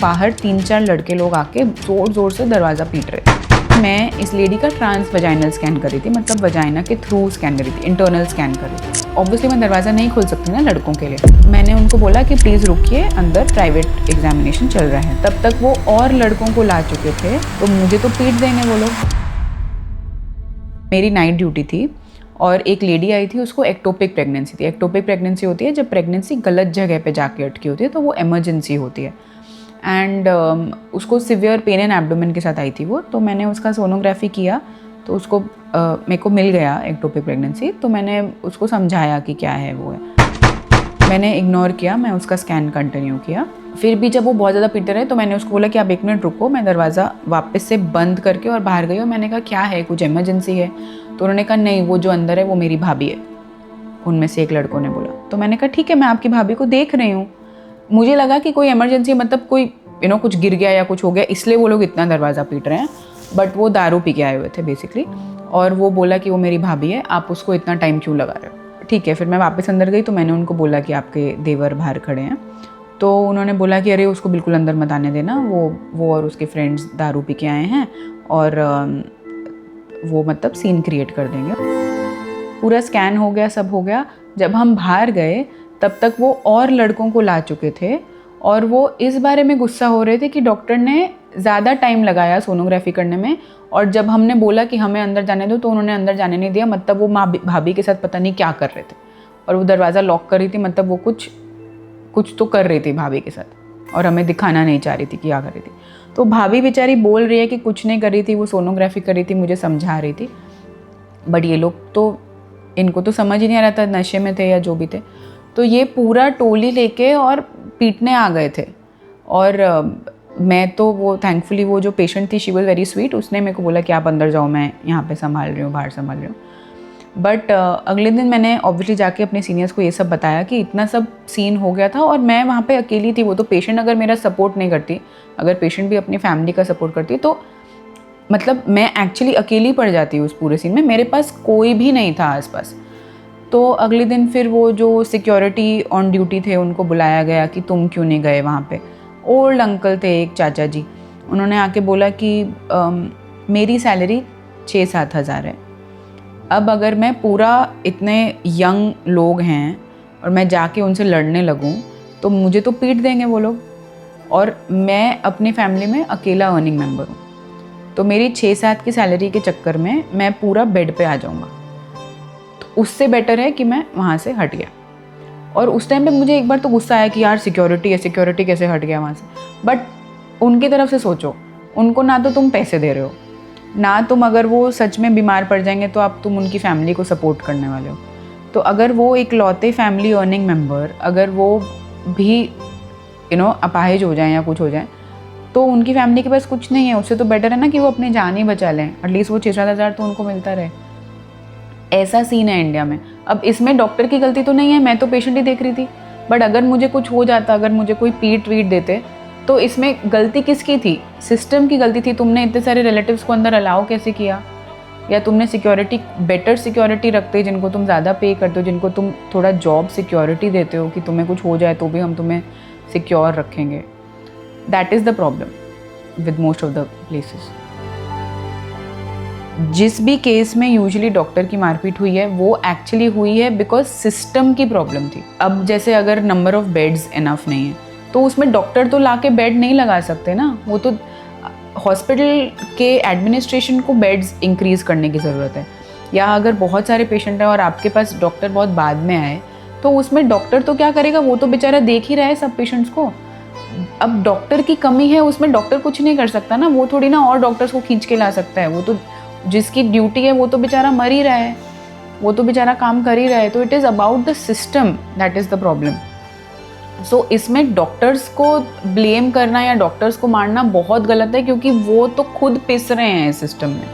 बाहर 3-4 लड़के लोग आके ज़ोर ज़ोर से दरवाज़ा पीट रहे थे। मैं इस लेडी का ट्रांस वजाइनल स्कैन कर रही थी, मतलब वजाइना के थ्रू स्कैन कर रही थी, इंटरनल स्कैन कर रही थी। ऑब्वियसली मैं दरवाज़ा नहीं खोल सकती ना लड़कों के लिए। मैंने उनको बोला कि प्लीज़ रुकिए, अंदर प्राइवेट एग्जामिनेशन चल रहा है। तब तक वो और लड़कों को ला चुके थे, तो मुझे तो पीट देंगे वो लोग। मेरी नाइट ड्यूटी थी और एक लेडी आई थी, उसको एक्टोपिक प्रेगनेंसी थी। एक्टोपिक प्रेगनेंसी होती है जब प्रेगनेंसी गलत जगह पे जाके अटकी होती है, तो वो इमरजेंसी होती है। एंड उसको सिवियर पेन एंड एब्डोमेन के साथ आई थी वो। तो मैंने उसका सोनोग्राफी किया, तो उसको मेरे को मिल गया एक्टोपिक प्रेगनेंसी। तो मैंने उसको समझाया कि क्या है वो है। मैंने इग्नोर किया, मैं उसका स्कैन कंटिन्यू किया। फिर भी जब वो बहुत ज़्यादा पीटते रहे तो मैंने उसको बोला कि आप 1 मिनट रुको। मैं दरवाज़ा वापस से बंद करके और बाहर गई और मैंने कहा क्या है, कुछ इमरजेंसी है? तो उन्होंने कहा नहीं, वो जो अंदर है वो मेरी भाभी है, उनमें से एक लड़कों ने बोला। तो मैंने कहा ठीक है, मैं आपकी भाभी को देख रही हूँ। मुझे लगा कि कोई इमरजेंसी, मतलब कोई कुछ गिर गया या कुछ हो गया, इसलिए वो लोग इतना दरवाज़ा पीट रहे हैं। बट वो दारू पी के आए हुए थे बेसिकली, और वो बोला कि वो मेरी भाभी है, आप उसको इतना टाइम क्यों लगा रहे हो? ठीक है, फिर मैं वापस अंदर गई तो मैंने उनको बोला कि आपके देवर बाहर खड़े हैं। तो उन्होंने बोला कि अरे उसको बिल्कुल अंदर मत आने देना, वो और उसके फ्रेंड्स दारू पी के आए हैं और वो मतलब सीन क्रिएट कर देंगे। पूरा स्कैन हो गया, सब हो गया। जब हम बाहर गए तब तक वो और लड़कों को ला चुके थे और वो इस बारे में गुस्सा हो रहे थे कि डॉक्टर ने ज़्यादा टाइम लगाया सोनोग्राफी करने में, और जब हमने बोला कि हमें अंदर जाने दो तो उन्होंने अंदर जाने नहीं दिया। मतलब वो भाभी के साथ पता नहीं क्या कर रहे थे, और वो दरवाज़ा लॉक कर रही थी, मतलब वो कुछ तो कर रही थी भाभी के साथ, और हमें दिखाना नहीं चाह रही थी क्या कर रही थी। तो भाभी बेचारी बोल रही है कि कुछ नहीं कर रही थी, वो सोनोग्राफी कर रही थी, मुझे समझा रही थी। बट ये लोग तो, इनको तो समझ ही नहीं आ रहा था, नशे में थे या जो भी थे। तो ये पूरा टोली लेके और पीटने आ गए थे। और मैं तो वो थैंकफुली वो जो पेशेंट थी, शी वाज वेरी स्वीट, उसने मेरे को बोला कि आप अंदर जाओ, मैं यहाँ पे संभाल रही हूँ, बाहर संभाल रही हूँ। बट अगले दिन मैंने ऑब्वियसली जाके अपने सीनियर्स को ये सब बताया कि इतना सब सीन हो गया था और मैं वहाँ पे अकेली थी। वो तो पेशेंट अगर मेरा सपोर्ट नहीं करती, अगर पेशेंट भी अपनी फैमिली का सपोर्ट करती, तो मतलब मैं एक्चुअली अकेली पड़ जाती उस पूरे सीन में, मेरे पास कोई भी नहीं था आसपास। तो अगले दिन फिर वो जो सिक्योरिटी ऑन ड्यूटी थे उनको बुलाया गया कि तुम क्यों नहीं गए वहाँ पे। ओल्ड अंकल थे एक चाचा जी, उन्होंने आके बोला कि मेरी सैलरी 6-7 हज़ार है। अब अगर मैं पूरा, इतने यंग लोग हैं और मैं जाके उनसे लड़ने लगूं तो मुझे तो पीट देंगे वो लोग, और मैं अपनी फैमिली में अकेला अर्निंग मेंबर हूँ। तो मेरी 6-7 की सैलरी के चक्कर में मैं पूरा बेड पे आ जाऊँगा। तो उससे बेटर है कि मैं वहाँ से हट गया। और उस टाइम पे मुझे एक बार तो गुस्सा आया कि यार सिक्योरिटी है, सिक्योरिटी कैसे हट गया वहाँ से। बट उनकी तरफ से सोचो, उनको ना तो तुम पैसे दे रहे हो, ना तुम, अगर वो सच में बीमार पड़ जाएंगे तो आप तुम उनकी फैमिली को सपोर्ट करने वाले हो। तो अगर वो एक लौते फैमिली अर्निंग मेंबर, अगर वो भी अपाहिज हो जाए या कुछ हो जाए, तो उनकी फैमिली के पास कुछ नहीं है। उससे तो बेटर है ना कि वो अपनी जान ही बचा लें, एटलीस्ट वो 6-7 हज़ार तो उनको मिलता रहे। ऐसा सीन है इंडिया में। अब इसमें डॉक्टर की गलती तो नहीं है, मैं तो पेशेंट ही देख रही थी। बट अगर मुझे कुछ हो जाता, अगर मुझे कोई पीट वीट देते, तो इसमें गलती किसकी थी? सिस्टम की गलती थी। तुमने इतने सारे रिलेटिव्स को अंदर अलाउ कैसे किया? या तुमने सिक्योरिटी, बेटर सिक्योरिटी रखते, जिनको तुम ज़्यादा पे करते हो, जिनको तुम थोड़ा जॉब सिक्योरिटी देते हो कि तुम्हें कुछ हो जाए तो भी हम तुम्हें सिक्योर रखेंगे। That is the problem with most of the places. जिस भी केस में यूजुअली डॉक्टर की मारपीट हुई है, वो एक्चुअली हुई है बिकॉज सिस्टम की प्रॉब्लम थी। अब जैसे अगर नंबर ऑफ बेड्स इनफ नहीं है तो उसमें डॉक्टर तो लाके बेड नहीं लगा सकते ना, वो तो हॉस्पिटल के एडमिनिस्ट्रेशन को बेड्स इंक्रीज करने की ज़रूरत है। या अगर बहुत सारे पेशेंट हैं और आपके पास डॉक्टर बहुत बाद में आए, तो उसमें डॉक्टर तो क्या करेगा, वो तो बेचारा देख ही रहा है सब पेशेंट्स को। अब डॉक्टर की कमी है, उसमें डॉक्टर कुछ नहीं कर सकता ना, वो थोड़ी ना और डॉक्टर्स को खींच के ला सकता है। वो तो जिसकी ड्यूटी है वो तो बेचारा मर ही रहा है, वो तो बेचारा काम कर ही रहा है। तो it is about the system, that is the problem. So इसमें डॉक्टर्स को ब्लेम करना या डॉक्टर्स को मारना बहुत गलत है, क्योंकि वो तो खुद पिस रहे हैं इस सिस्टम में।